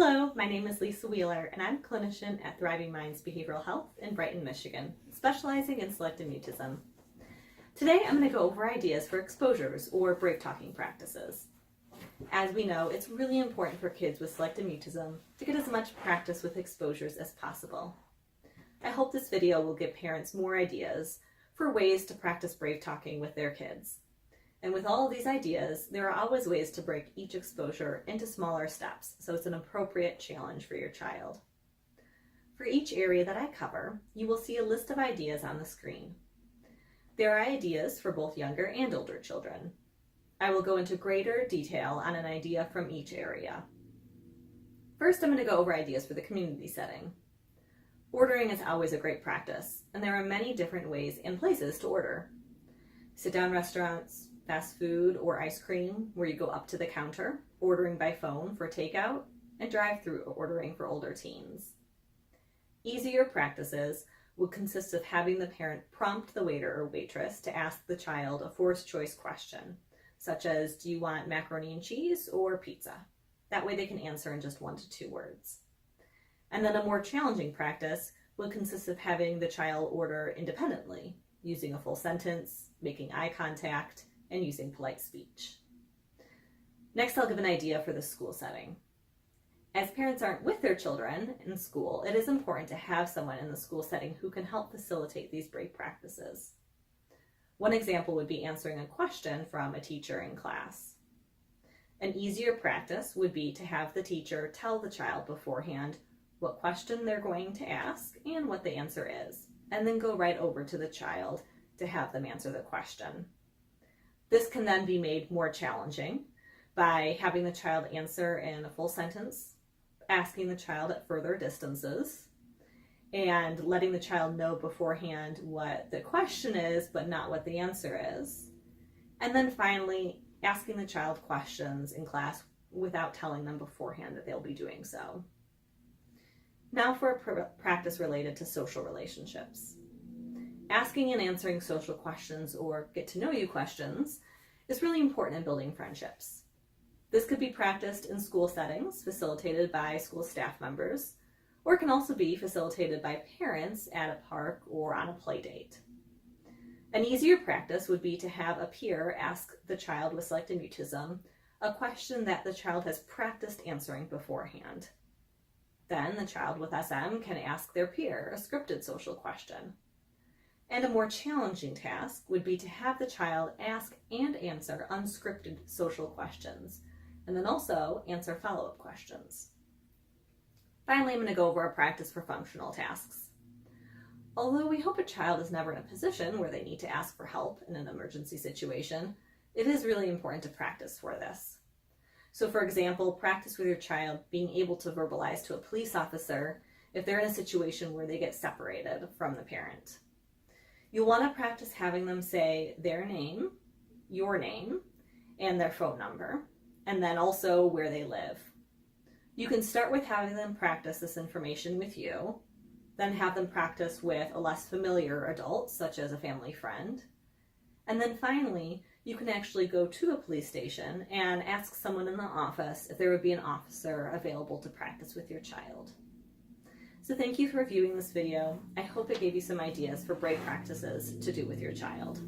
Hello, my name is Lisa Wheeler, and I'm a clinician at Thriving Minds Behavioral Health in Brighton, Michigan, specializing in selective mutism. Today, I'm going to go over ideas for exposures or break talking practices. As we know, it's really important for kids with selective mutism to get as much practice with exposures as possible. I hope this video will give parents more ideas for ways to practice brave talking with their kids. And with all of these ideas, there are always ways to break each exposure into smaller steps, so it's an appropriate challenge for your child. For each area that I cover, you will see a list of ideas on the screen. There are ideas for both younger and older children. I will go into greater detail on an idea from each area. First, I'm going to go over ideas for the community setting. Ordering is always a great practice, and there are many different ways and places to order. Sit-down restaurants, fast food or ice cream, where you go up to the counter, ordering by phone for takeout, and drive-through ordering for older teens. Easier practices would consist of having the parent prompt the waiter or waitress to ask the child a forced choice question, such as, do you want macaroni and cheese or pizza? That way they can answer in just 1 to 2 words. And then a more challenging practice would consist of having the child order independently, using a full sentence, making eye contact, and using polite speech. Next, I'll give an idea for the school setting. As parents aren't with their children in school, it is important to have someone in the school setting who can help facilitate these break practices. One example would be answering a question from a teacher in class. An easier practice would be to have the teacher tell the child beforehand what question they're going to ask and what the answer is, and then go right over to the child to have them answer the question. This can then be made more challenging by having the child answer in a full sentence, asking the child at further distances, and letting the child know beforehand what the question is, but not what the answer is. And then finally, asking the child questions in class without telling them beforehand that they'll be doing so. Now for a practice related to social relationships. Asking and answering social questions or get-to-know-you questions is really important in building friendships. This could be practiced in school settings, facilitated by school staff members, or it can also be facilitated by parents at a park or on a play date. An easier practice would be to have a peer ask the child with selective mutism a question that the child has practiced answering beforehand. Then the child with SM can ask their peer a scripted social question. And a more challenging task would be to have the child ask and answer unscripted social questions, and then also answer follow-up questions. Finally, I'm going to go over a practice for functional tasks. Although we hope a child is never in a position where they need to ask for help in an emergency situation, it is really important to practice for this. So for example, practice with your child being able to verbalize to a police officer if they're in a situation where they get separated from the parent. You'll want to practice having them say their name, your name, and their phone number, and then also where they live. You can start with having them practice this information with you, then have them practice with a less familiar adult, such as a family friend, and then finally, you can actually go to a police station and ask someone in the office if there would be an officer available to practice with your child. So thank you for viewing this video. I hope it gave you some ideas for break practices to do with your child.